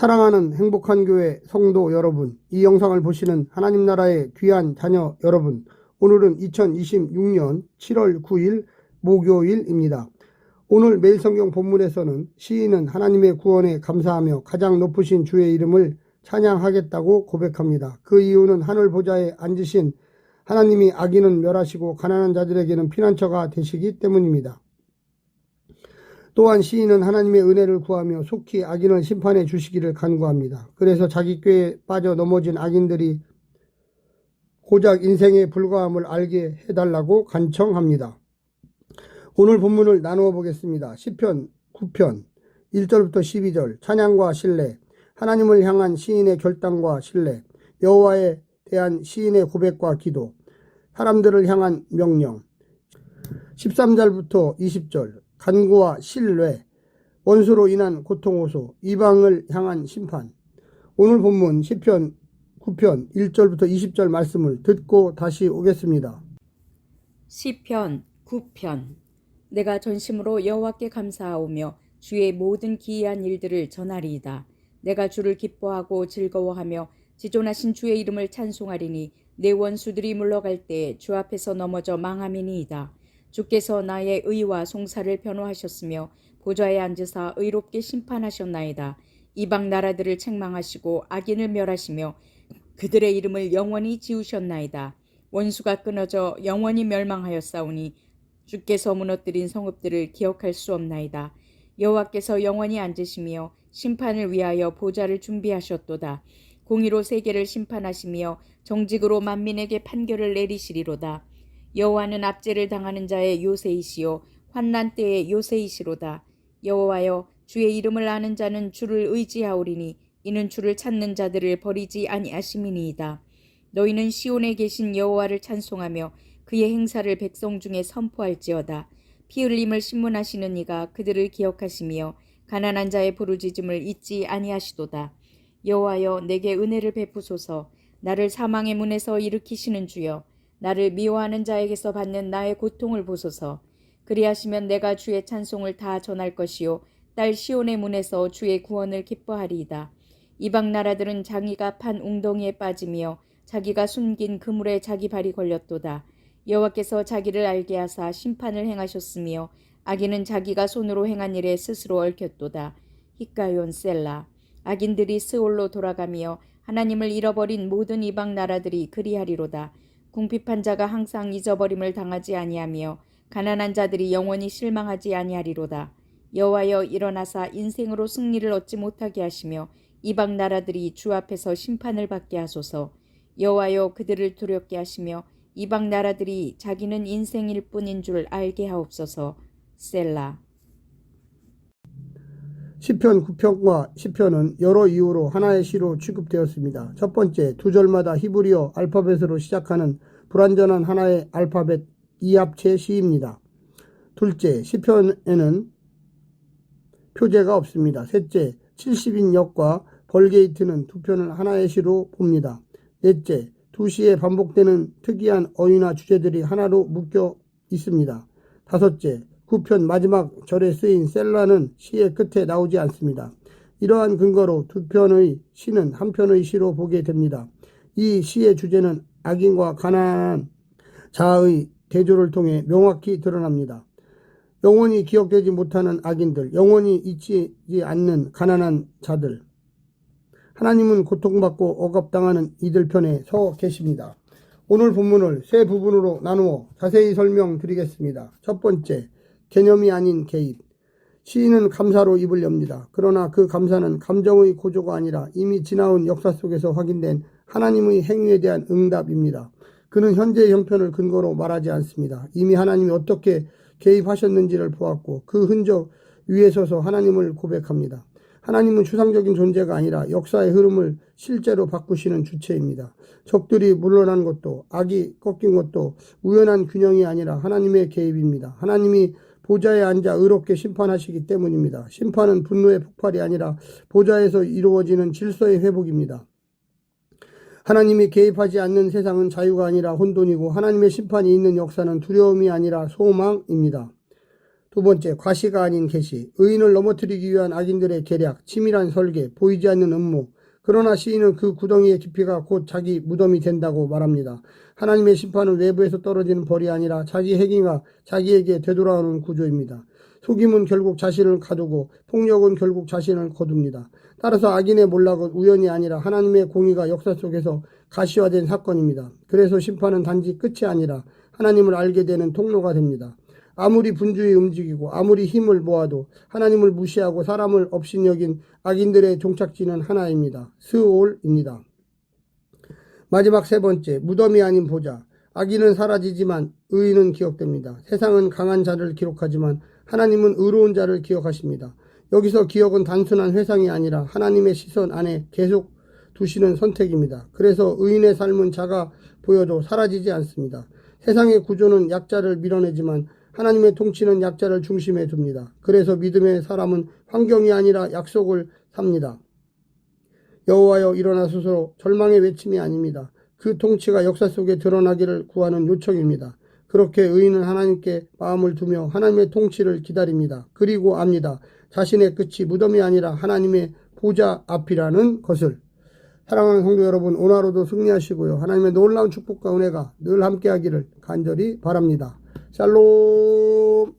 사랑하는 행복한 교회 성도 여러분, 이 영상을 보시는 하나님 나라의 귀한 자녀 여러분, 오늘은 2026년 7월 9일 목요일입니다. 오늘 매일성경 본문에서는 시인은 하나님의 구원에 감사하며 가장 높으신 주의 이름을 찬양하겠다고 고백합니다. 그 이유는 하늘 보좌에 앉으신 하나님이 악인은 멸하시고 가난한 자들에게는 피난처가 되시기 때문입니다. 또한 시인은 하나님의 은혜를 구하며 속히 악인을 심판해 주시기를 간구합니다. 그래서 자기 꾀에 빠져 넘어진 악인들이 고작 인생의 불과함을 알게 해달라고 간청합니다. 오늘 본문을 나누어 보겠습니다. 시편 9편 1절부터 12절 찬양과 신뢰, 하나님을 향한 시인의 결단과 신뢰, 여호와에 대한 시인의 고백과 기도, 사람들을 향한 명령, 13절부터 20절 간구와 신뢰, 원수로 인한 고통 호소, 이방을 향한 심판. 오늘 본문 시편 9편 1절부터 20절 말씀을 듣고 다시 오겠습니다. 시편 9편. 내가 전심으로 여호와께 감사하오며 주의 모든 기이한 일들을 전하리이다. 내가 주를 기뻐하고 즐거워하며 지존하신 주의 이름을 찬송하리니 내 원수들이 물러갈 때에 주 앞에서 넘어져 망함이니이다. 주께서 나의 의와 송사를 변호하셨으며 보좌에 앉으사 의롭게 심판하셨나이다. 이방 나라들을 책망하시고 악인을 멸하시며 그들의 이름을 영원히 지우셨나이다. 원수가 끊어져 영원히 멸망하였사오니 주께서 무너뜨린 성읍들을 기억할 수 없나이다. 여호와께서 영원히 앉으시며 심판을 위하여 보좌를 준비하셨도다. 공의로 세계를 심판하시며 정직으로 만민에게 판결을 내리시리로다. 여호와는 압제를 당하는 자의 요새이시요 환난 때의 요새이시로다. 여호와여, 주의 이름을 아는 자는 주를 의지하오리니 이는 주를 찾는 자들을 버리지 아니하심이니이다. 너희는 시온에 계신 여호와를 찬송하며 그의 행사를 백성 중에 선포할지어다. 피 흘림을 신문하시는 이가 그들을 기억하시며 가난한 자의 부르짖음을 잊지 아니하시도다. 여호와여, 내게 은혜를 베푸소서. 나를 사망의 문에서 일으키시는 주여, 나를 미워하는 자에게서 받는 나의 고통을 보소서. 그리하시면 내가 주의 찬송을 다 전할 것이요 딸 시온의 문에서 주의 구원을 기뻐하리이다. 이방 나라들은 자기가 판 웅덩이에 빠지며 자기가 숨긴 그물에 자기 발이 걸렸도다. 여호와께서 자기를 알게 하사 심판을 행하셨으며 악인은 자기가 손으로 행한 일에 스스로 얽혔도다. 히카yon 셀라. 악인들이 스올로 돌아가며 하나님을 잃어버린 모든 이방 나라들이 그리하리로다. 궁핍한 자가 항상 잊어버림을 당하지 아니하며 가난한 자들이 영원히 실망하지 아니하리로다. 여호와여, 일어나사 인생으로 승리를 얻지 못하게 하시며 이방 나라들이 주 앞에서 심판을 받게 하소서. 여호와여, 그들을 두렵게 하시며 이방 나라들이 자기는 인생일 뿐인 줄 알게 하옵소서. 셀라. 시편 9편과 시편은 여러 이유로 하나의 시로 취급되었습니다. 첫 번째, 두 절마다 히브리어 알파벳으로 시작하는 불완전한 하나의 알파벳 이합체 시입니다. 둘째, 시편에는 표제가 없습니다. 셋째, 70인 역과 벌게이트는 두 편을 하나의 시로 봅니다. 넷째, 두 시에 반복되는 특이한 어휘나 주제들이 하나로 묶여 있습니다. 다섯째, 9편 마지막 절에 쓰인 셀라는 시의 끝에 나오지 않습니다. 이러한 근거로 두 편의 시는 한 편의 시로 보게 됩니다. 이 시의 주제는 악인과 가난한 자의 대조를 통해 명확히 드러납니다. 영원히 기억되지 못하는 악인들, 영원히 잊지 않는 가난한 자들, 하나님은 고통받고 억압당하는 이들 편에 서 계십니다. 오늘 본문을 세 부분으로 나누어 자세히 설명드리겠습니다. 첫 번째, 개념이 아닌 개입. 시인은 감사로 입을 엽니다. 그러나 그 감사는 감정의 고조가 아니라 이미 지나온 역사 속에서 확인된 하나님의 행위에 대한 응답입니다. 그는 현재의 형편을 근거로 말하지 않습니다. 이미 하나님이 어떻게 개입하셨는지를 보았고 그 흔적 위에 서서 하나님을 고백합니다. 하나님은 추상적인 존재가 아니라 역사의 흐름을 실제로 바꾸시는 주체입니다. 적들이 물러난 것도 악이 꺾인 것도 우연한 균형이 아니라 하나님의 개입입니다. 하나님이 보좌에 앉아 의롭게 심판하시기 때문입니다. 심판은 분노의 폭발이 아니라 보좌에서 이루어지는 질서의 회복입니다. 하나님이 개입하지 않는 세상은 자유가 아니라 혼돈이고 하나님의 심판이 있는 역사는 두려움이 아니라 소망입니다. 두 번째, 과시가 아닌 계시. 의인을 넘어뜨리기 위한 악인들의 계략, 치밀한 설계, 보이지 않는 음모. 그러나 시인은 그 구덩이의 깊이가 곧 자기 무덤이 된다고 말합니다. 하나님의 심판은 외부에서 떨어지는 벌이 아니라 자기 행위가 자기에게 되돌아오는 구조입니다. 속임은 결국 자신을 가두고 폭력은 결국 자신을 거둡니다. 따라서 악인의 몰락은 우연이 아니라 하나님의 공의가 역사 속에서 가시화된 사건입니다. 그래서 심판은 단지 끝이 아니라 하나님을 알게 되는 통로가 됩니다. 아무리 분주히 움직이고 아무리 힘을 모아도 하나님을 무시하고 사람을 업신여긴 악인들의 종착지는 하나입니다. 스올입니다. 마지막 세 번째, 무덤이 아닌 보좌. 악인은 사라지지만 의인은 기억됩니다. 세상은 강한 자를 기록하지만 하나님은 의로운 자를 기억하십니다. 여기서 기억은 단순한 회상이 아니라 하나님의 시선 안에 계속 두시는 선택입니다. 그래서 의인의 삶은 작아 보여도 사라지지 않습니다. 세상의 구조는 약자를 밀어내지만 하나님의 통치는 약자를 중심에 둡니다. 그래서 믿음의 사람은 환경이 아니라 약속을 삽니다. 여호와여 일어나소서. 절망의 외침이 아닙니다. 그 통치가 역사 속에 드러나기를 구하는 요청입니다. 그렇게 의인은 하나님께 마음을 두며 하나님의 통치를 기다립니다. 그리고 압니다. 자신의 끝이 무덤이 아니라 하나님의 보좌 앞이라는 것을. 사랑하는 성도 여러분, 오늘 하루도 승리하시고요. 하나님의 놀라운 축복과 은혜가 늘 함께하기를 간절히 바랍니다. 샬롬.